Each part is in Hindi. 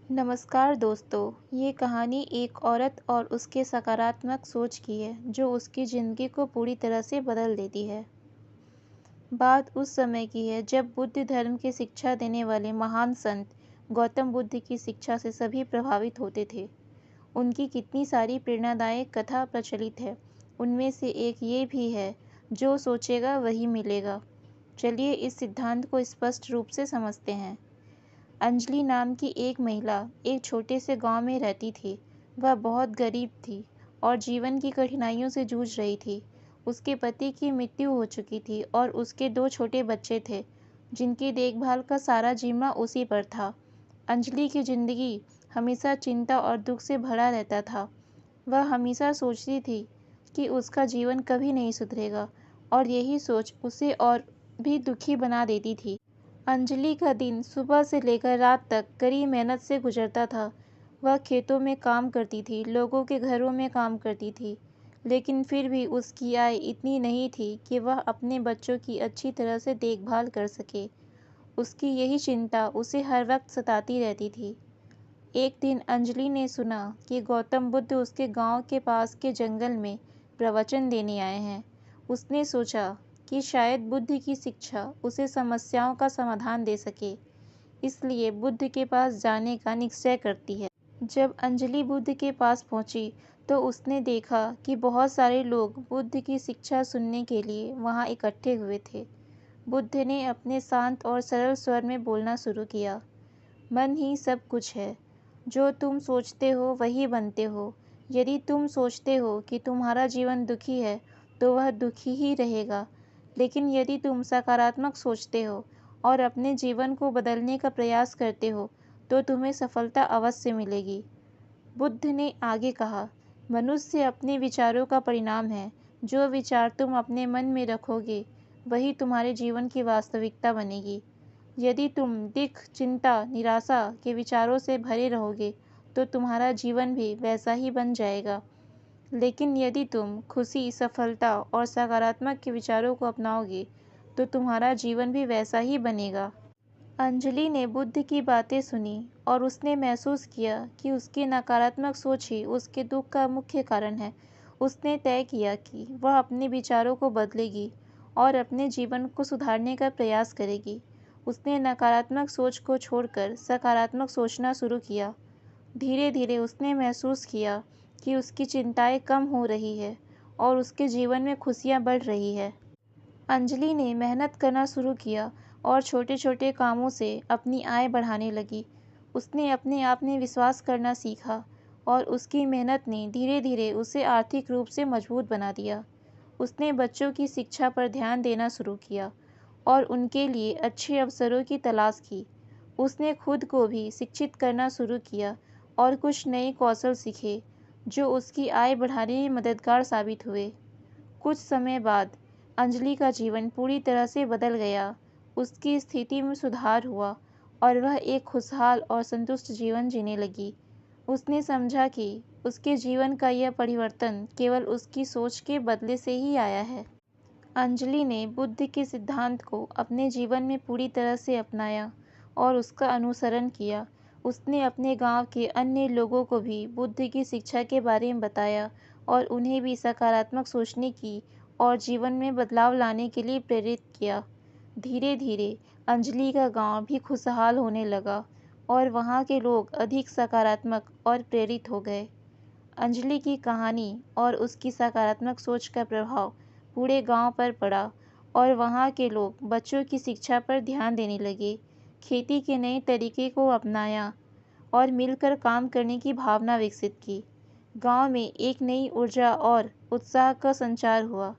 नमस्कार दोस्तों, ये कहानी एक औरत और उसके सकारात्मक सोच की है जो उसकी ज़िंदगी को पूरी तरह से बदल देती है। बात उस समय की है जब बुद्ध धर्म की शिक्षा देने वाले महान संत गौतम बुद्ध की शिक्षा से सभी प्रभावित होते थे। उनकी कितनी सारी प्रेरणादायक कथा प्रचलित है। उनमें से एक ये भी है, जो सोचेगा वही मिलेगा। चलिए इस सिद्धांत को स्पष्ट रूप से समझते हैं। अंजलि नाम की एक महिला एक छोटे से गांव में रहती थी। वह बहुत गरीब थी और जीवन की कठिनाइयों से जूझ रही थी। उसके पति की मृत्यु हो चुकी थी और उसके दो छोटे बच्चे थे, जिनकी देखभाल का सारा जिम्मा उसी पर था। अंजलि की जिंदगी हमेशा चिंता और दुख से भरा रहता था। वह हमेशा सोचती थी कि उसका जीवन कभी नहीं सुधरेगा और यही सोच उसे और भी दुखी बना देती थी। अंजलि का दिन सुबह से लेकर रात तक कड़ी मेहनत से गुजरता था। वह खेतों में काम करती थी, लोगों के घरों में काम करती थी, लेकिन फिर भी उसकी आय इतनी नहीं थी कि वह अपने बच्चों की अच्छी तरह से देखभाल कर सके। उसकी यही चिंता उसे हर वक्त सताती रहती थी। एक दिन अंजलि ने सुना कि गौतम बुद्ध उसके गांव के पास के जंगल में प्रवचन देने आए हैं। उसने सोचा कि शायद बुद्ध की शिक्षा उसे समस्याओं का समाधान दे सके, इसलिए बुद्ध के पास जाने का निश्चय करती है। जब अंजलि बुद्ध के पास पहुंची तो उसने देखा कि बहुत सारे लोग बुद्ध की शिक्षा सुनने के लिए वहां इकट्ठे हुए थे। बुद्ध ने अपने शांत और सरल स्वर में बोलना शुरू किया। मन ही सब कुछ है। जो तुम सोचते हो वही बनते हो। यदि तुम सोचते हो कि तुम्हारा जीवन दुखी है तो वह दुखी ही रहेगा, लेकिन यदि तुम सकारात्मक सोचते हो और अपने जीवन को बदलने का प्रयास करते हो तो तुम्हें सफलता अवश्य मिलेगी। बुद्ध ने आगे कहा, मनुष्य अपने विचारों का परिणाम है। जो विचार तुम अपने मन में रखोगे वही तुम्हारे जीवन की वास्तविकता बनेगी। यदि तुम दुख, चिंता, निराशा के विचारों से भरे रहोगे तो तुम्हारा जीवन भी वैसा ही बन जाएगा। लेकिन यदि तुम खुशी, सफलता और सकारात्मक के विचारों को अपनाओगे तो तुम्हारा जीवन भी वैसा ही बनेगा। अंजलि ने बुद्ध की बातें सुनी और उसने महसूस किया कि उसकी नकारात्मक सोच ही उसके दुख का मुख्य कारण है। उसने तय किया कि वह अपने विचारों को बदलेगी और अपने जीवन को सुधारने का प्रयास करेगी। उसने नकारात्मक सोच को छोड़कर सकारात्मक सोचना शुरू किया। धीरे धीरे उसने महसूस किया कि उसकी चिंताएं कम हो रही है और उसके जीवन में खुशियां बढ़ रही है। अंजलि ने मेहनत करना शुरू किया और छोटे छोटे कामों से अपनी आय बढ़ाने लगी। उसने अपने आप में विश्वास करना सीखा और उसकी मेहनत ने धीरे धीरे उसे आर्थिक रूप से मजबूत बना दिया। उसने बच्चों की शिक्षा पर ध्यान देना शुरू किया और उनके लिए अच्छे अवसरों की तलाश की। उसने खुद को भी शिक्षित करना शुरू किया और कुछ नए कौशल सीखे जो उसकी आय बढ़ाने में मददगार साबित हुए। कुछ समय बाद अंजलि का जीवन पूरी तरह से बदल गया। उसकी स्थिति में सुधार हुआ और वह एक खुशहाल और संतुष्ट जीवन जीने लगी। उसने समझा कि उसके जीवन का यह परिवर्तन केवल उसकी सोच के बदले से ही आया है। अंजलि ने बुद्ध के सिद्धांत को अपने जीवन में पूरी तरह से अपनाया और उसका अनुसरण किया। उसने अपने गांव के अन्य लोगों को भी बुद्ध की शिक्षा के बारे में बताया और उन्हें भी सकारात्मक सोचने की और जीवन में बदलाव लाने के लिए प्रेरित किया। धीरे धीरे अंजलि का गांव भी खुशहाल होने लगा और वहां के लोग अधिक सकारात्मक और प्रेरित हो गए। अंजलि की कहानी और उसकी सकारात्मक सोच का प्रभाव पूरे गांव पर पड़ा और वहां के लोग बच्चों की शिक्षा पर ध्यान देने लगे, खेती के नए तरीके को अपनाया और मिलकर काम करने की भावना विकसित की। गांव में एक नई ऊर्जा और उत्साह का संचार हुआ।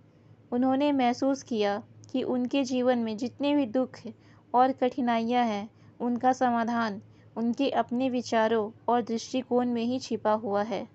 उन्होंने महसूस किया कि उनके जीवन में जितने भी दुख और कठिनाइयां हैं, उनका समाधान उनके अपने विचारों और दृष्टिकोण में ही छिपा हुआ है।